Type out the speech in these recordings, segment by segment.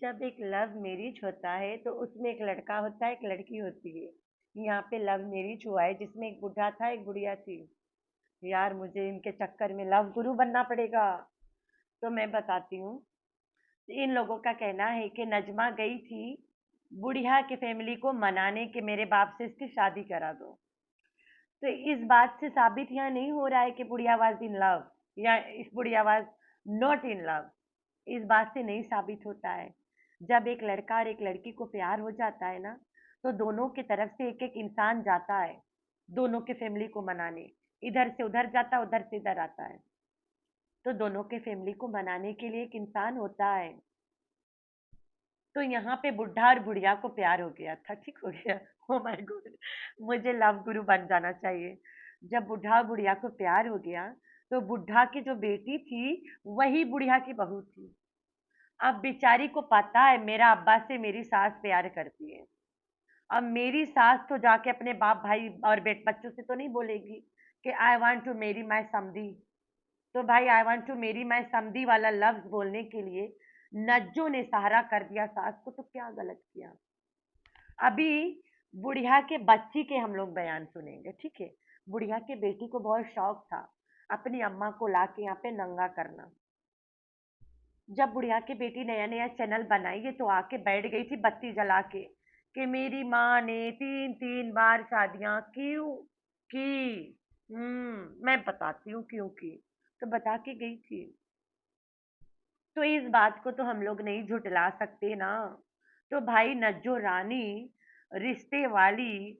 जब एक love marriage होता है तो उसमें एक लड़का होता है, एक लड़की होती है। यहाँ पे लव मैरिज हुआ है जिसमें एक बूढ़ा था, एक बुढ़िया थी। यार मुझे इनके चक्कर में लव गुरु बनना पड़ेगा। तो मैं बताती हूँ। इन लोगों का कहना है कि नजमा गई थी बुढ़िया की फैमिली को मनाने कि मेरे बाप से इसकी शादी करा दो। तो इस बात से साबित यहाँ नहीं हो रहा है कि बुढ़िया वाज इन लव या इस बुढ़िया वाज नॉट इन लव। इस बात से नहीं साबित होता है। जब एक लड़का और एक लड़की को प्यार हो जाता है ना, तो दोनों की तरफ से एक एक इंसान जाता है दोनों के फैमिली को मनाने। इधर से उधर जाता है, उधर से इधर आता है। तो दोनों के फैमिली को मनाने के लिए एक इंसान होता है। तो यहाँ पे बुढ़ा और बुढ़िया को प्यार हो गया था, ठीक हो गया। ओ माय गॉड, मुझे लव गुरु बन जाना चाहिए। जब बुढ़ा और बुढ़िया को प्यार हो गया, तो बुढ़ा की जो बेटी थी वही बुढ़िया की बहू थी। अब बेचारी को पता है मेरा अब्बा से मेरी सास प्यार करती है। अब मेरी सास तो जाके अपने बाप भाई और बेट बच्चों से तो नहीं बोलेगी कि आई वांट टू मेरी माय समधी। तो भाई आई वांट टू मेरी माय समधी वाला लफ्ज बोलने के लिए नज्जो ने सहारा कर दिया सास को, तो क्या गलत किया। अभी बुढ़िया के बच्ची के हम लोग बयान सुनेंगे, ठीक है। बुढ़िया के बेटी को बहुत शौक था अपनी अम्मा को लाके यहाँ पे नंगा करना। जब बुढ़िया की बेटी नया नया चैनल बनाई है तो आके बैठ गई थी बत्ती जला के कि मेरी माँ ने तीन तीन बार शादियां क्यों की। मैं बताती हूँ क्यों की। तो बता के गई थी। तो इस बात को तो हम लोग नहीं झुटला सकते ना। तो भाई नज्जो रानी रिश्ते वाली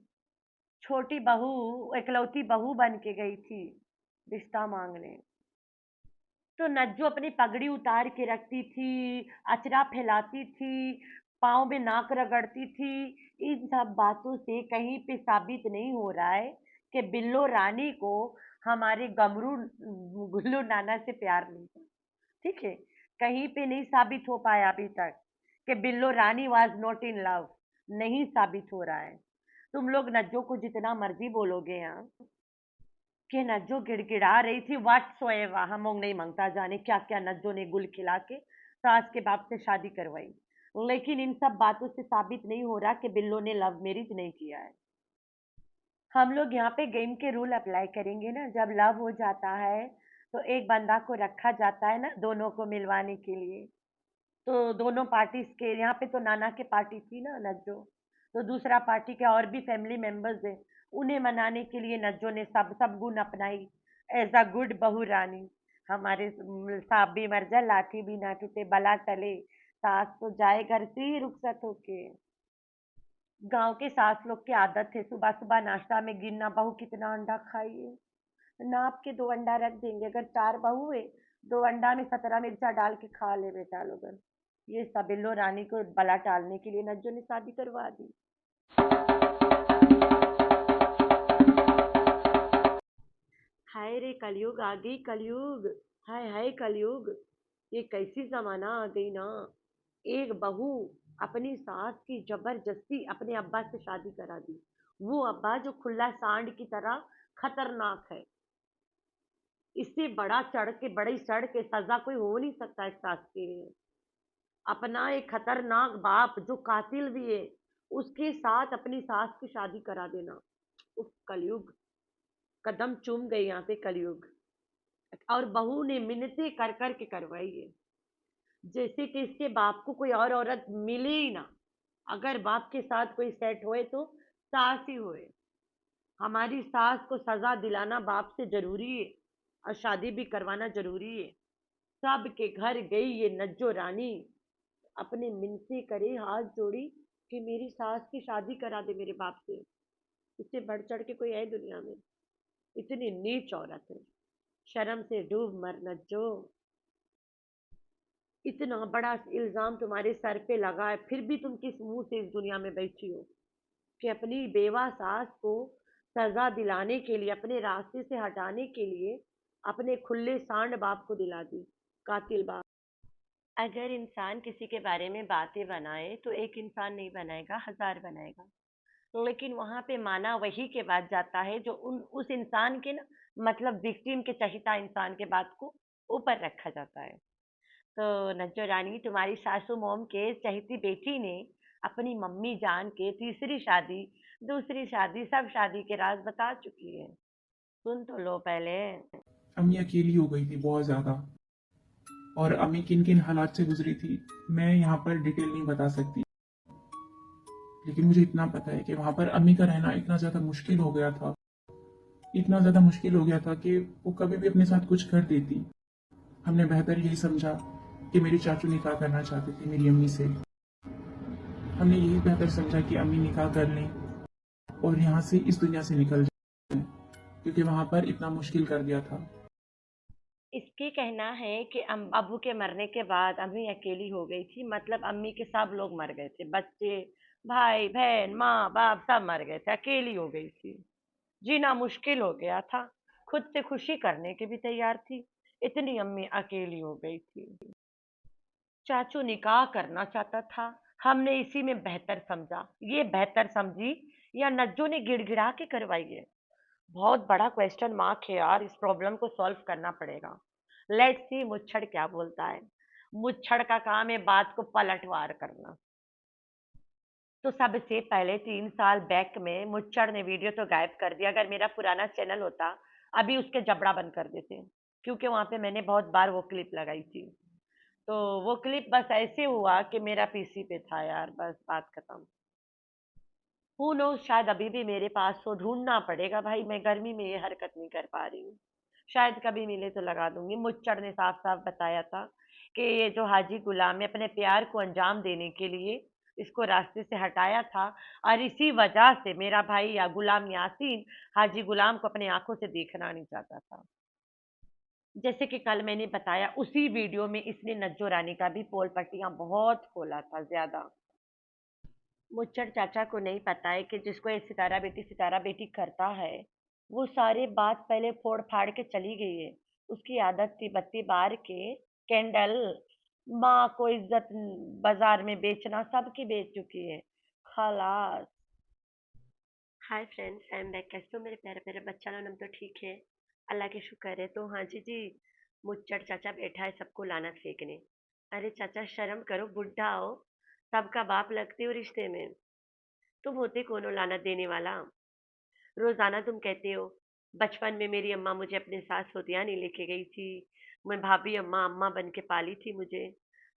छोटी बहू, इकलौती बहू बन के गई थी रिश्ता मांगने। तो नज्जो अपनी पगड़ी उतार के रखती थी, अचरा फैलाती थी, पाँव में नाक रगड़ती थी। इन सब बातों से कहीं पे साबित नहीं हो रहा है कि बिल्लो रानी को हमारे गमरू गुल्लू नाना से प्यार नहीं था, ठीक है। कहीं पे नहीं साबित हो पाया अभी तक कि बिल्लो रानी वाज नॉट इन लव। नहीं साबित हो रहा है। तुम लोग नज्जो को जितना मर्जी बोलोगे यहाँ कि नज्जो गिड़गिड़ा रही थी, व्हाट सोएवा हम लोग नहीं मांगता, जाने क्या क्या नज्जो ने गुल खिला के सास के बाप से शादी करवाई। लेकिन इन सब बातों से साबित नहीं हो रहा कि बिल्लो ने लव मैरिज नहीं किया है। हम लोग यहाँ पे गेम के रूल अप्लाई करेंगे ना। जब लव हो जाता है तो एक बंदा को रखा जाता है ना दोनों को मिलवाने के लिए। तो दोनों पार्टीज के यहाँ पे तो नाना के पार्टी थी ना नज्जो। तो दूसरा पार्टी के और भी फैमिली मेंबर्स हैं। उन्हें मनाने के लिए नज्जो ने सब सब गुण अपनाई एज अ गुड बहू रानी। हमारे सांप भी मर जाए लाठी भी ना टूटे बला टले, सास तो जाए घर से ही रुखसत होके। गांव के सास लोग की आदत है सुबह सुबह नाश्ता में गिनना बहू कितना अंडा खाई है। नाप के 2 अंडा रख देंगे, अगर 4 बहू है 2 अंडा में 17 मिर्चा डाल के खा ले बेटा लोगन। ये सबिल्लो रानी को बला टालने के लिए नज्जो ने शादी करवा दी। हाय रे कलयुग आ गई कलयुग। हाय हाय कलयुग। ये कैसी जमाना आ गई ना। एक बहू अपनी सास की जबरदस्ती अपने अब्बा से शादी करा दी। वो अब्बा जो खुला सांड की तरह खतरनाक है। इससे बड़ा चढ़ के बड़ी चढ़ के सजा कोई हो नहीं सकता इस सास के लिए। अपना एक खतरनाक बाप जो कातिल भी है उसके साथ अपनी सास की शादी करा देना। उफ कलयुग। कदम चूम गई यहाँ पे कलयुग। और बहू ने मिन्नतें कर कर के करवाई है जैसे कि इसके बाप को कोई और औरत मिले ही ना। अगर बाप के साथ कोई सेट होए तो सास ही होए। हमारी सास को सजा दिलाना बाप से जरूरी है और शादी भी करवाना जरूरी है। सब के घर गई ये नज्जो रानी, अपने मिनती करे हाथ जोड़ी कि मेरी सास की शादी करा दे मेरे बाप से। इससे बढ़ चढ़ के कोई है दुनिया में? इतनी नीच औरत है। शर्म से डूब मर नज्जो। इतना बड़ा इल्जाम तुम्हारे सर पे लगा है फिर भी तुम किस मुंह से इस दुनिया में बैठी हो कि अपनी बेवा सास को सजा दिलाने के लिए, अपने रास्ते से हटाने के लिए अपने खुले सांड बाप को दिला दी। कातिल बाप। अगर इंसान किसी के बारे में बातें बनाए तो एक इंसान नहीं बनाएगा, 1000 बनाएगा। लेकिन वहां पे माना वही के बाद जाता है जो उस इंसान के ना, मतलब विक्टिम के चहिता इंसान के बात को ऊपर रखा जाता है। तो नज्जो रानी, तुम्हारी सासू मोम के चहेती बेटी ने अपनी मम्मी जान के तीसरी शादी, दूसरी शादी, सब शादी के राज बता चुकी है। सुन तो लो पहले। अम्मी अकेली हो गई थी बहुत ज्यादा। और अम्मी किन किन हालात से गुजरी थी मैं यहाँ पर डिटेल नहीं बता सकती, लेकिन मुझे इतना पता है कि वहां पर अम्मी का रहना इतना ज्यादा मुश्किल हो गया था, इतना ज्यादा मुश्किल हो गया था कि वो कभी भी अपने साथ कुछ कर देती। हमने बेहतर यही समझा कि मेरी चाचू निकाह करना चाहते थे मेरी अम्मी से। हमने यही बेहतर समझा कि अम्मी निकाह कर लें और यहाँ से इस दुनिया से निकल जाए, क्योंकि वहां पर इतना मुश्किल कर दिया था। इसके कहना है कि अबू के मरने के बाद अम्मी अकेली हो गई थी, मतलब अम्मी के सब लोग मर गए थे, बच्चे, भाई बहन, माँ बाप सब मर गए थे, अकेली हो गई थी। जीना मुश्किल हो गया था। खुद से खुशी करने की भी तैयार थी, इतनी अम्मी अकेली हो गई थी। चाचू निकाह करना चाहता था, हमने इसी में बेहतर समझा। ये बेहतर समझी या नज्जो ने गिड़गिड़ा के करवाई है? बहुत बड़ा क्वेश्चन मार्क है यार, इस प्रॉब्लम को सॉल्व करना पड़ेगा। लेट्स सी मुच्छड़ क्या बोलता है। मुच्छड़ का काम है बात को पलटवार करना। तो सबसे पहले 3 साल बैक में मुच्छड़ ने वीडियो तो गायब कर दिया। अगर मेरा पुराना चैनल होता, अभी उसके जबड़ा बंद कर देते, क्योंकि वहां पे मैंने बहुत बार वो क्लिप लगाई थी। तो वो क्लिप बस ऐसे हुआ कि मेरा पीसी पे था यार, बस बात खत्म। हु नोज, शायद अभी भी मेरे पास हो, ढूंढना पड़ेगा भाई, मैं गर्मी में ये हरकत नहीं कर पा रही हूँ। शायद कभी मिले तो लगा दूंगी। मुच्चड़ ने साफ साफ बताया था कि ये जो हाजी गुलाम है, अपने प्यार को अंजाम देने के लिए इसको रास्ते से हटाया था, और इसी वजह से मेरा भाई या गुलाम यासीन हाजी गुलाम को अपने आंखों से देखना नहीं चाहता था। जैसे कि कल मैंने बताया, उसी वीडियो में इसने नज्जो रानी का भी पोल पट्टियां बहुत खोला था, ज्यादा। मुच्चर चाचा को नहीं पता है कि जिसको ये सितारा बेटी करता है, वो सारे बात पहले फोड़ फाड़ के चली गई है। उसकी आदत थी बत्ती बार के कैंडल, माँ को इज्जत बाजार में बेचना, सबकी बेच चुकी है। खलास। Hi friends, I am back. कैसे हो मेरे प्यारे प्यारे बच्चा लोग? हम तो ठीक है, अल्लाह के शुक्र है। तो हाँ जी जी, मुच्चर चाचा बैठा है सबको लानत फेंकने। अरे चाचा शर्म करो, बुढ़ा हो, सबका बाप लगते हो रिश्ते में। तुम होते कौन हो लानत देने वाला? रोजाना तुम कहते हो बचपन में मेरी अम्मा मुझे अपने साथ सोतियानी लेके गई थी, मैं भाभी अम्मा अम्मा बन के पाली थी मुझे।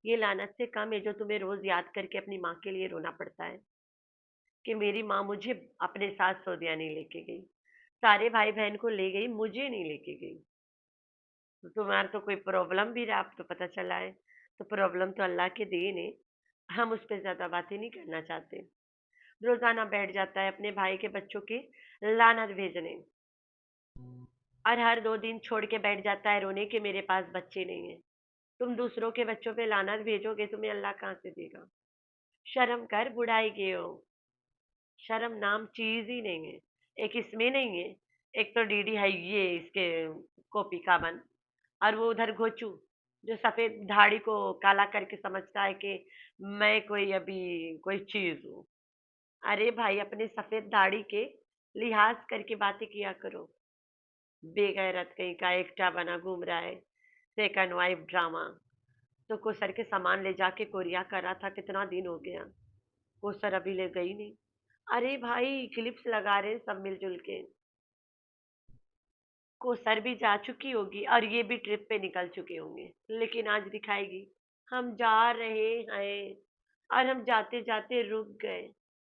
ये लानत से कम है जो तुम्हें रोज याद करके अपनी माँ के लिए रोना पड़ता है कि मेरी माँ मुझे अपने साथ सोतियानी लेके गई, सारे भाई बहन को ले गई, मुझे नहीं लेके गई। तो तुम्हारा तो कोई प्रॉब्लम भी रहा, अब तो पता चला है। तो प्रॉब्लम तो अल्लाह के देन है, हम उस पर ज्यादा बातें नहीं करना चाहते। रोजाना बैठ जाता है अपने भाई के बच्चों की लानत भेजने, और हर 2 दिन छोड़ के बैठ जाता है रोने कि मेरे पास बच्चे नहीं है। तुम दूसरों के बच्चों पे लानत भेजोगे, तुम्हें अल्लाह कहाँ से देगा? शर्म कर, बुढ़ाई के हो। शर्म नाम चीज ही नहीं है। एक इसमें नहीं है, एक तो डीडी है ये इसके कॉपी का बन, और वो उधर घोचू जो सफेद दाढ़ी को काला करके समझता है कि मैं कोई अभी कोई चीज हूँ। अरे भाई, अपने सफेद दाढ़ी के लिहाज करके बातें किया करो। बेगैरत कहीं का एकटा बना घूम रहा है, सेकंड वाइफ ड्रामा। तो कोसर के सामान ले जाके कोरिया कर रहा था, कितना दिन हो गया, कोसर अभी ले गई नहीं। अरे भाई, क्लिप्स लगा रहे हैं सब मिलजुल के। कोसर भी जा चुकी होगी और ये भी ट्रिप पे निकल चुके होंगे, लेकिन आज दिखाएगी हम जा रहे हैं, और हम जाते जाते रुक गए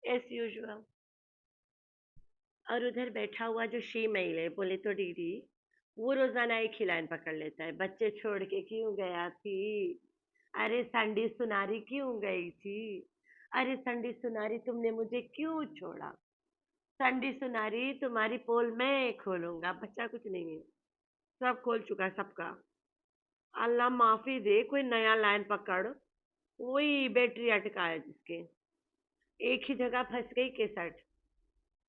एस यूजुअल। और उधर बैठा हुआ जो शी मेल है, बोले तो दीदी, वो रोजाना एक ही लाइन पकड़ लेता है, बच्चे छोड़ के क्यों गया थी? अरे संडी सुनारी क्यों गई थी? अरे संडी सुनारी, तुमने मुझे क्यों छोड़ा? संडी सुनारी, तुम्हारी पोल मैं खोलूंगा, बच्चा कुछ नहीं है, सब खोल चुका सबका। अल्लाह माफी दे, कोई नया लाइन पकड़। वही बैटरी अटका है जिसके, एक ही जगह फंस गई केसट।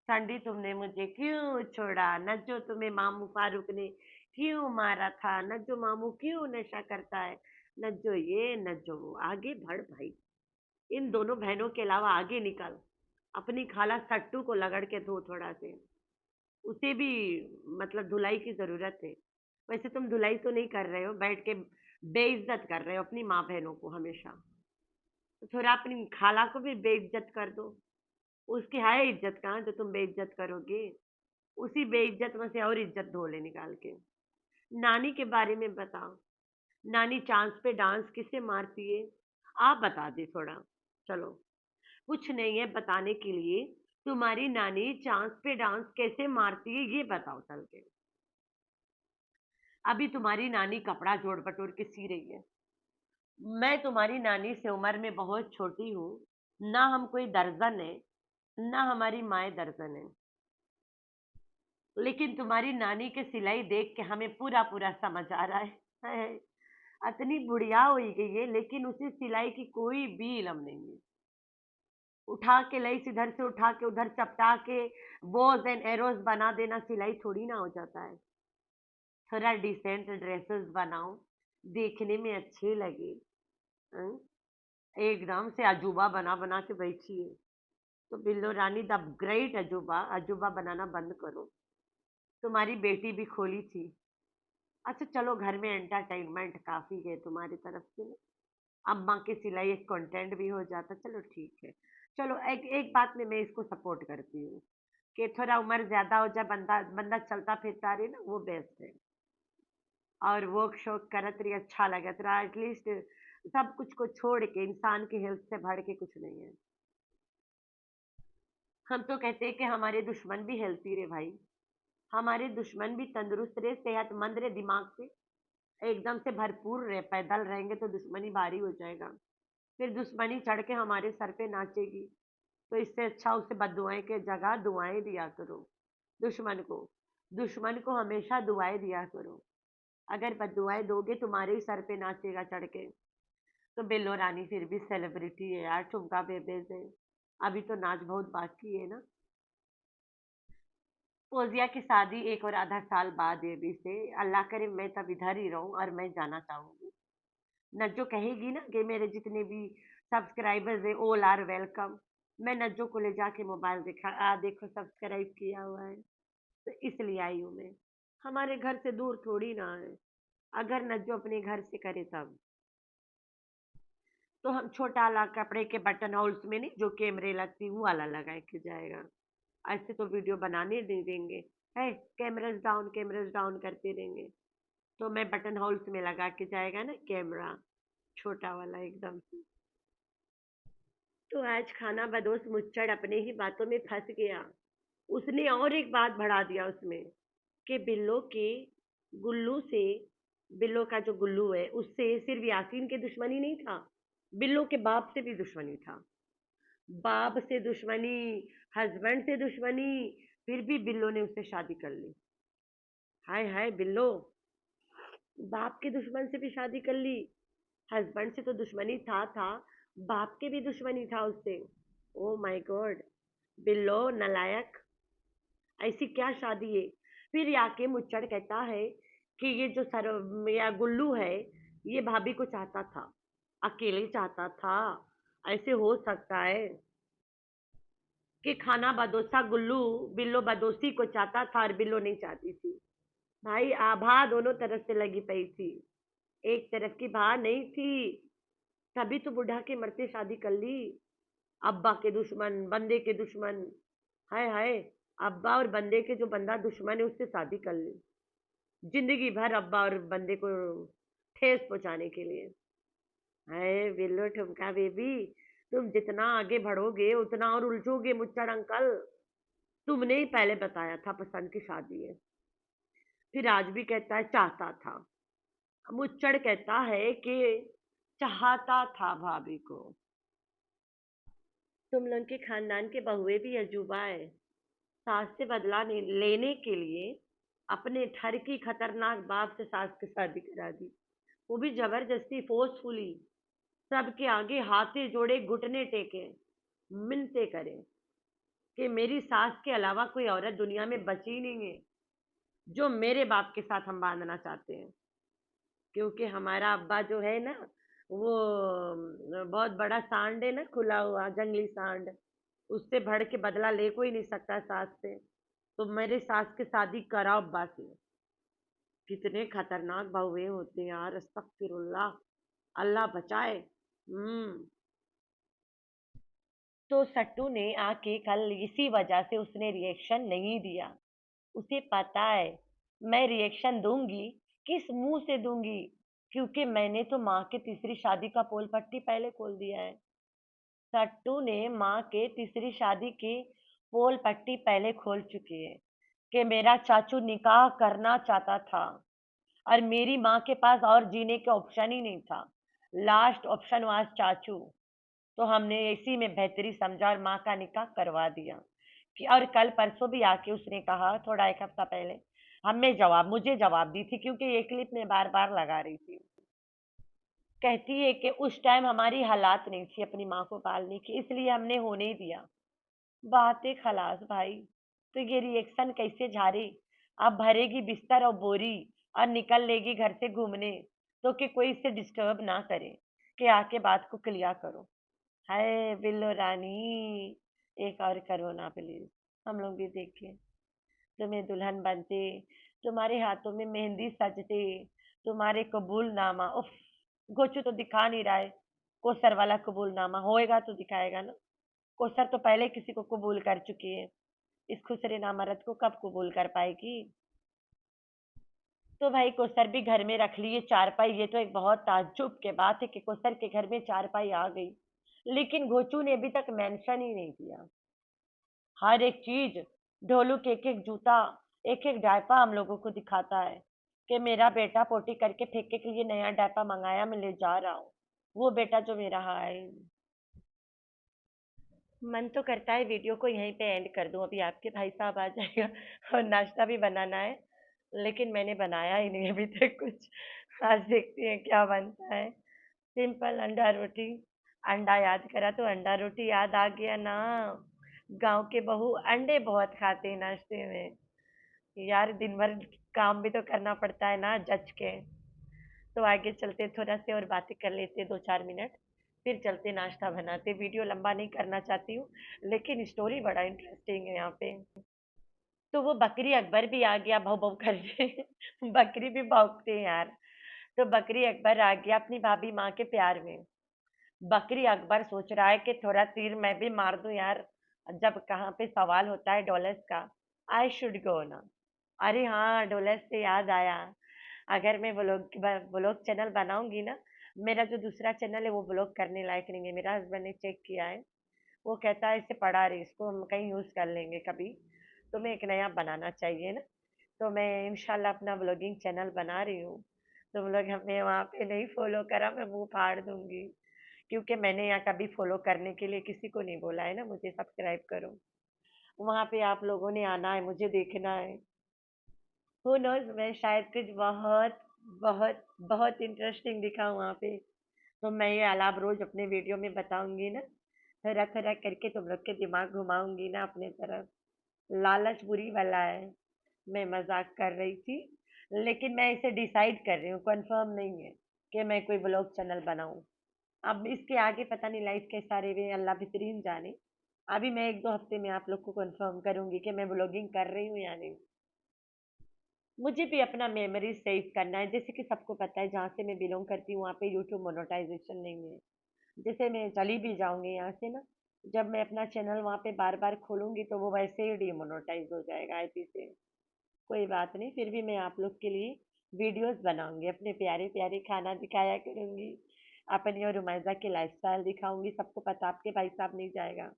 संडी, तुमने मुझे क्यों छोड़ा? नज्जो, तुम्हें मामू फारूक ने क्यों मारा था? नज्जो मामू क्यों नशा करता है? नज्जो ये नज्जो वो, आगे बढ़ भाई। इन दोनों बहनों के अलावा आगे निकल। अपनी खाला सट्टू को लगड़ के धो थोड़ा से, उसे भी मतलब धुलाई की जरूरत है। वैसे तुम धुलाई तो नहीं कर रहे हो, बैठ के बेइज्जत कर रहे हो अपनी माँ बहनों को हमेशा। तो थोड़ा अपनी खाला को भी बेइज्जत कर दो। उसकी है इज्जत कहाँ जो तुम बेइज्जत करोगे। उसी बेइज्जत में से और इज्जत धो ले निकाल के। नानी के बारे में बताओ। नानी चांस पे डांस किसे मारती है? आप बता दे थोड़ा। चलो, कुछ नहीं है बताने के लिए। तुम्हारी नानी चांस पे डांस कैसे मारती है ये बताओ चल के। अभी तुम्हारी नानी कपड़ा जोड़ बटोर के सी रही है। मैं तुम्हारी नानी से उम्र में बहुत छोटी हूँ। ना हम कोई दर्जन है, ना हमारी माए दर्जन है। लेकिन तुम्हारी नानी के सिलाई देख के हमें पूरा पूरा समझ आ रहा है। इतनी बुढ़िया हो गई है लेकिन उसे सिलाई की कोई भी इलम नहीं है। उठा के लेस इधर से उठा के उधर चपटा के बोज एंड एरोज बना देना सिलाई थोड़ी ना हो जाता है। थोड़ा डिसेंट ड्रेसेस बनाओ, देखने में अच्छे लगे। हं? एकदम से अजूबा बना बना के बैठी है। तो बिल्लो रानी द ग्रेट अजूबा अजूबा बनाना बंद करो। तुम्हारी बेटी भी खोली थी। अच्छा चलो, घर में एंटरटेनमेंट काफी है तुम्हारी तरफ से ना। अम्मा की सिलाई एक कंटेंट भी हो जाता, चलो ठीक है। चलो, एक एक बात में मैं इसको सपोर्ट करती हूँ कि थोड़ा उम्र ज्यादा हो जाए, बंदा बंदा चलता फिरता रहे ना, वो बेस्ट है। और वर्क शोक करत रही, अच्छा लगत रहा एटलीस्ट। सब कुछ को छोड़ के इंसान की हेल्थ से बढ़ के कुछ नहीं है। हम तो कहते हैं कि हमारे दुश्मन भी हेल्थी रहे भाई। हमारे दुश्मन भी तंदुरुस्त रहे, सेहतमंद रहे, दिमाग से एकदम से भरपूर रहे। पैदल रहेंगे तो दुश्मनी भारी हो जाएगा। फिर दुश्मनी चढ़ के हमारे सर पे नाचेगी। तो इससे अच्छा उसे बददुआएं के जगह दुआएं दिया करो। दुश्मन को दुश्मन को हमेशा दुआएं दिया करो। अगर बददुआएं दोगे तुम्हारे ही सर पे नाचेगा चढ़ के। तो बिल्लो रानी फिर भी सेलिब्रिटी है यार, ठुमका बेबे से। अभी तो नाच बहुत बाकी है ना। फौजिया की शादी एक और आधा साल बाद है अभी से। अल्लाह करे मैं तब इधर ही रहूं और मैं जाना चाहूंगी। नज्जो कहेगी ना कि मेरे जितने भी सब्सक्राइबर्स है ऑल आर वेलकम। मैं नज्जो को ले जाके मोबाइल दिखा, देखो सब्सक्राइब किया हुआ है। तो इसलिए आई हूँ मैं। हमारे घर से दूर थोड़ी ना है। अगर नज्जो अपने घर से करे तब तो हम छोटा वाला कपड़े के बटन होल्स में नहीं, जो कैमरे लगती वो वाला लगा के जाएगा। ऐसे तो वीडियो बनाने नहीं देंगे। है, कैमरास डाउन करते रहेंगे। तो मैं बटन होल्स में लगा के जाएगा ना कैमरा, छोटा वाला एकदम से। तो आज खाना बदोश मुच्चड़ अपने ही बातों में फंस गया। उसने और एक बात बढ़ा दिया उसमें कि बिल्लो के गुल्लू से, बिल्लो का जो गुल्लू है उससे सिर्फ यासीन की दुश्मनी नहीं था, बिल्लो के बाप से भी दुश्मनी था। बाप से दुश्मनी, हस्बैंड से दुश्मनी, फिर भी बिल्लो ने उससे शादी कर ली। हाय हाय बिल्लो, बाप के दुश्मन से भी शादी कर ली। हस्बैंड से तो दुश्मनी था, बाप के भी दुश्मनी था उससे। ओ माय गॉड, बिल्लो नालायक, ऐसी क्या शादी है? फिर आके मुच्चड़ कहता है कि ये जो सर या गुल्लू है, ये भाभी को चाहता था, अकेले चाहता था। ऐसे हो सकता है कि खाना बदोसा गुल्लू बिल्लो बदोसी को चाहता था और बिल्लो नहीं चाहती थी? भाई आभा दोनों तरफ से लगी पई थी, एक तरफ की भा नहीं थी। तभी तो बुढ़ा के मरते शादी कर ली। अब्बा के दुश्मन, बंदे के दुश्मन, हाय हाय। अब्बा और बंदे के जो बंदा दुश्मन है उससे शादी कर ली, जिंदगी भर अब्बा और बंदे को ठेस पहुंचाने के लिए। हाय बिल्लो ठुमका बेबी, तुम जितना आगे बढ़ोगे उतना और उलझोगे मुच्चड़ अंकल। तुमने ही पहले बताया था पसंद की शादी है, फिर आज भी कहता है चाहता था। मुच्चड़ कहता है कि चाहता था भाभी को। तुम लोग के खानदान के बहुए भी अजूबा है। सास से बदला लेने के लिए अपने ठर की खतरनाक बाप से सास की शादी करा दी, वो भी जबरदस्ती, फोर्सफुली। सबके आगे हाथे जोड़े, घुटने टेके, मिन्नतें करे कि मेरी सास के अलावा कोई औरत दुनिया में बची नहीं है जो मेरे बाप के साथ हम बांधना चाहते हैं। क्योंकि हमारा अब्बा जो है ना, वो बहुत बड़ा सांड है ना, खुला हुआ जंगली सांड। उससे भड़ के बदला ले कोई नहीं सकता सास से। तो मेरे सास की शादी कराओ अब्बा से। कितने खतरनाक बहुए होते हैं यार, अस्तगफिरुल्लाह, अल्लाह बचाए। तो सट्टू ने आके कल इसी वजह से उसने रिएक्शन नहीं दिया। उसे पता है मैं रिएक्शन दूंगी, किस मुंह से दूंगी, क्योंकि मैंने तो माँ के तीसरी शादी का पोल पट्टी पहले खोल दिया है। सट्टू ने माँ के तीसरी शादी की पोल पट्टी पहले खोल चुकी है कि मेरा चाचू निकाह करना चाहता था और मेरी माँ के पास और जीने का ऑप्शन ही नहीं था। लास्ट ऑप्शन वाज चाचू। तो हमने इसी में बेहतरी समझा और माँ का निकाह करवा दिया। कि और कल परसों भी आके उसने कहा, थोड़ा एक हफ्ता पहले मुझे जवाब दी थी, क्योंकि ये क्लिप में बार बार लगा रही थी। कहती है कि उस टाइम हमारी हालात नहीं थी अपनी माँ को पालने की, इसलिए हमने होने ही दिया। बातें खलास भाई। तो ये रिएक्शन कैसे झारे? अब भरेगी बिस्तर और बोरी और निकल लेगी घर से घूमने, तो कि कोई इसे डिस्टर्ब ना करे, कि आके बात को क्लियर करो। हाय बिल्लो रानी, एक और करो ना प्लीज, हम लोग भी देखें। तुम्हें दुल्हन बनते, तुम्हारे हाथों में मेहंदी सजते, तुम्हारे कबूलनामा, उफ। गोचू तो दिखा नहीं रहा है कोसर वाला कबूलनामा, होएगा तो दिखाएगा ना। कोसर तो पहले किसी को कबूल कर चुकी है, इस खुसरे नामर्द को कब कबूल कर पाएगी? तो भाई कोसर भी घर में रख लिए चारपाई, ये तो एक बहुत ताज्जुब के बात है कि कोसर के घर में चारपाई आ गई। लेकिन गोचू ने अभी तक मेंशन ही नहीं किया। हर एक चीज, ढोलू के एक एक जूता, एक एक डायपा हम लोगों को दिखाता है कि मेरा बेटा पोटी करके फेंके के लिए नया डायपा मंगाया, मैं ले जा रहा हूँ। वो बेटा जो मेरा है। मन तो करता है वीडियो को यहीं पे एंड कर दूं, अभी आपके भाई साहब आ जाएगा और नाश्ता भी बनाना है। लेकिन मैंने बनाया ही नहीं अभी तक कुछ। आज देखते हैं क्या बनता है। सिंपल अंडा रोटी। अंडा याद करा तो अंडा रोटी याद आ गया ना। गांव के बहू अंडे बहुत खाते हैं नाश्ते में। यार दिन भर काम भी तो करना पड़ता है ना जच के। तो आगे चलते थोड़ा से और बातें कर लेते 2-4 मिनट, फिर चलते नाश्ता बनाते। वीडियो लंबा नहीं करना चाहती हूँ, लेकिन स्टोरी बड़ा इंटरेस्टिंग है यहाँ पे। तो वो बकरी अकबर भी आ गया भौ भौ करके। बकरी भी भौंकते हैं यार। तो बकरी अकबर आ गया अपनी भाभी माँ के प्यार में। बकरी अकबर सोच रहा है कि थोड़ा तीर मैं भी मार दूं यार, जब कहाँ पे सवाल होता है डॉलर्स का। आई शुड गो ना। अरे हाँ, डॉलर्स से याद आया। अगर मैं व्लॉग चैनल बनाऊंगी ना, मेरा जो दूसरा चैनल है वो व्लॉग करने लायक नहीं है, मेरा हस्बैंड ने चेक किया है। वो कहता है इसे पड़ा रही, इसको हम कहीं यूज कर लेंगे कभी। तो मैं एक नया बनाना चाहिए ना। तो मैं इंशाल्लाह अपना व्लॉगिंग चैनल बना रही हूँ। तुम लोग हमें वहाँ पे नहीं फॉलो करा, मैं मुंह फाड़ दूंगी। क्योंकि मैंने यहाँ कभी फॉलो करने के लिए किसी को नहीं बोला है ना, मुझे सब्सक्राइब करो। वहाँ पे आप लोगों ने आना है, मुझे देखना है। हु नोज, मैं शायद कुछ बहुत बहुत बहुत इंटरेस्टिंग दिखाऊं वहाँ पे। तो मैं ये आलाप रोज अपने वीडियो में बताऊंगी ना। थोड़ा थोड़ा करके तुम लोग के दिमाग घुमाऊंगी ना अपने तरफ। लालच बुरी वाला है। मैं मजाक कर रही थी, लेकिन मैं इसे डिसाइड कर रही हूँ, कंफर्म नहीं है कि मैं कोई ब्लॉग चैनल बनाऊं। अब इसके आगे पता नहीं लाइफ कैसा रहे, अल्लाह बेहतरीन जाने। अभी मैं 1-2 हफ्ते में आप लोग को कंफर्म करूंगी कि मैं ब्लॉगिंग कर रही हूँ या नहीं। मुझे भी अपना मेमोरी सेव करना है, जैसे कि सबको पता है जहाँ से मैं बिलोंग करती हूँ वहाँ पे यूट्यूब मोनेटाइजेशन नहीं है। जैसे मैं चली भी जाऊंगी यहाँ से ना, जब मैं अपना चैनल वहाँ पे बार बार खोलूंगी तो वो वैसे ही डीमोनेटाइज हो जाएगा आईपी से। कोई बात नहीं, फिर भी मैं आप लोग के लिए वीडियोस बनाऊंगी, अपने प्यारे प्यारे खाना दिखाया करूंगी, अपनी और रुमाइजा की लाइफस्टाइल दिखाऊंगी। सबको पता आपके भाई साहब नहीं जाएगा,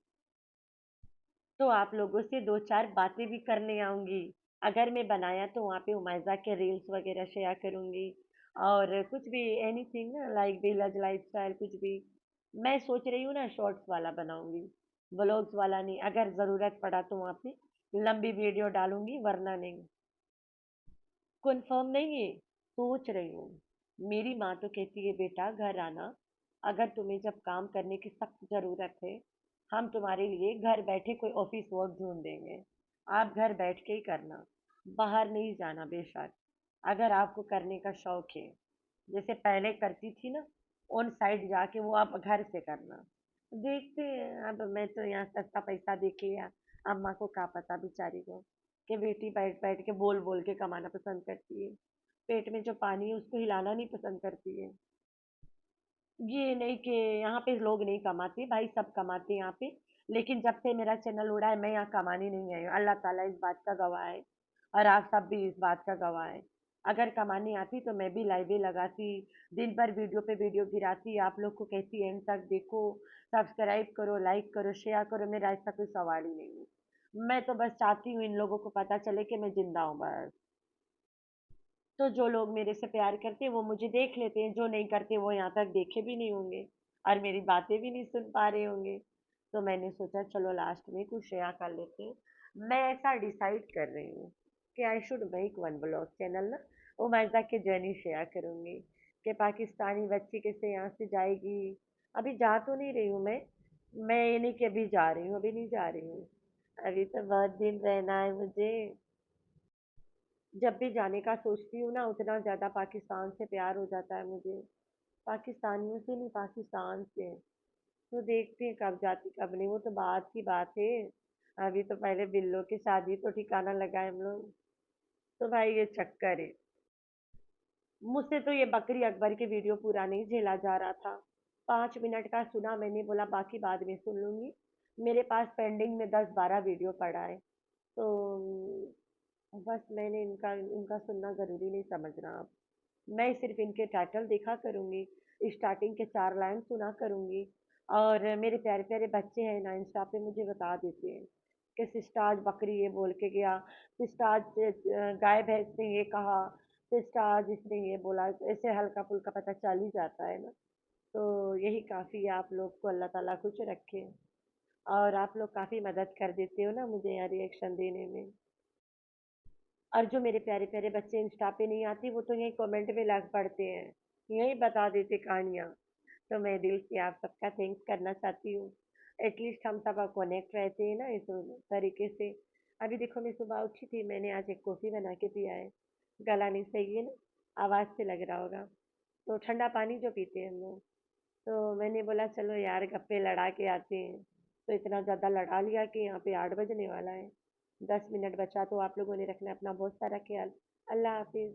तो आप लोगों से 2-4 बातें भी करने आऊंगी। अगर मैं बनाया तो वहाँ पे उमाइजा के रील्स वगैरह शेयर करूंगी। और कुछ भी एनीथिंग ना, लाइक विलेज लाइफस्टाइल, कुछ भी। मैं सोच रही हूँ ना शॉर्ट्स वाला बनाऊंगी, व्लॉग्स वाला नहीं। अगर ज़रूरत पड़ा तो वहाँ पे लंबी वीडियो डालूंगी, वरना नहीं। कंफर्म नहीं है, सोच रही हूँ। मेरी माँ तो कहती है बेटा घर आना, अगर तुम्हें जब काम करने की सख्त जरूरत है, हम तुम्हारे लिए घर बैठे कोई ऑफिस वर्क ढूंढ देंगे। आप घर बैठ के ही करना, बाहर नहीं जाना बेशक। अगर आपको करने का शौक है, जैसे पहले करती थी ना, ऑन साइड जाके, वो आप घर से करना। देखते हैं, अब मैं तो यहाँ सस्ता पैसा देख लिया। अम्मा को क्या पता बेचारी को, कि बेटी बैठ बैठ के बोल बोल के कमाना पसंद करती है। पेट में जो पानी है उसको हिलाना नहीं पसंद करती है। ये नहीं कि यहाँ पे लोग नहीं कमाते, भाई सब कमाते हैं यहाँ पे। लेकिन जब से मेरा चैनल उड़ा है, मैं यहाँ कमाने नहीं आई हूँ। अल्लाह ताला इस बात का गवाह है और आप सब भी इस बात का गवाह है। अगर कमाने आती तो मैं भी लाइवें लगाती, दिन भर वीडियो पे वीडियो गिराती, आप लोग को कहती एंड तक देखो, सब्सक्राइब करो, लाइक करो, शेयर करो। मेरा ऐसा कोई सवाल ही नहीं है। मैं तो बस चाहती हूँ इन लोगों को पता चले कि मैं जिंदा हूँ बस। तो जो लोग मेरे से प्यार करते हैं वो मुझे देख लेते हैं, जो नहीं करते वो यहाँ तक देखे भी नहीं होंगे और मेरी बातें भी नहीं सुन पा रहे होंगे। तो मैंने सोचा चलो लास्ट में कुछ शेयर कर लेते हैं। मैं ऐसा डिसाइड कर रही हूँ कि I should make one blog channel ना। वो मज़ा की जर्नी शेयर करूँगी कि पाकिस्तानी बच्ची कैसे यहाँ से जाएगी। अभी जा तो नहीं रही हूँ मैं ये नहीं कि अभी जा रही हूँ, अभी नहीं जा रही हूँ। अभी तो बहुत दिन रहना है मुझे। जब भी जाने का सोचती हूँ ना, उतना ज़्यादा पाकिस्तान से प्यार हो जाता है मुझे। पाकिस्तानियों से नहीं, पाकिस्तान से। तो देखते हैं कब जाती कब नहीं, वो तो बात की बात है। अभी तो पहले बिल्लो की शादी तो ठिकाना लगाए हम लोग। तो भाई ये चक्कर है। मुझसे तो ये बकरी अकबर के वीडियो पूरा नहीं झेला जा रहा था। 5 मिनट का सुना मैंने, बोला बाकी बाद में सुन लूंगी। मेरे पास पेंडिंग में 10-12 वीडियो पड़ा है। तो बस मैंने इनका इनका सुनना ज़रूरी नहीं समझ रहा अब। मैं सिर्फ इनके टाइटल देखा करूँगी, स्टार्टिंग के 4 लाइन सुना करूँगी। और मेरे प्यारे प्यारे बच्चे हैं ना, इंस्टा पे मुझे बता देते हैं कि सिस्टाज बकरी ये बोल के गया, सिस्टाज गाय भैंस ने ये कहा, सिस्टाज इसने ये बोला। ऐसे हल्का फुल्का पता चल ही जाता है ना। तो यही काफ़ी है। आप लोग को अल्लाह ताला खुश रखे। और आप लोग काफ़ी मदद कर देते हो ना मुझे यहाँ रिएक्शन देने में। और जो मेरे प्यारे प्यारे बच्चे इंस्टा पे नहीं आते वो तो यही कमेंट में लग पड़ते हैं, यही बता देते कहानियाँ। तो मैं दिल से आप सबका थैंक्स करना चाहती हूँ। एटलीस्ट हम सब कनेक्ट रहते हैं ना इस तरीके से। अभी देखो मैं सुबह उठी थी, मैंने आज एक कॉफ़ी बना के पिया है। गला नहीं सही है ना, आवाज़ से लग रहा होगा। तो ठंडा पानी जो पीते हैं हम लोग। तो मैंने बोला चलो यार गप्पे लड़ा के आते हैं। तो इतना ज़्यादा लड़ा लिया कि यहाँ पे 8 बजने वाला है। 10 मिनट बचा, तो आप लोगों ने रखना अपना बहुत सारा ख्याल। अल्लाह हाफिज़।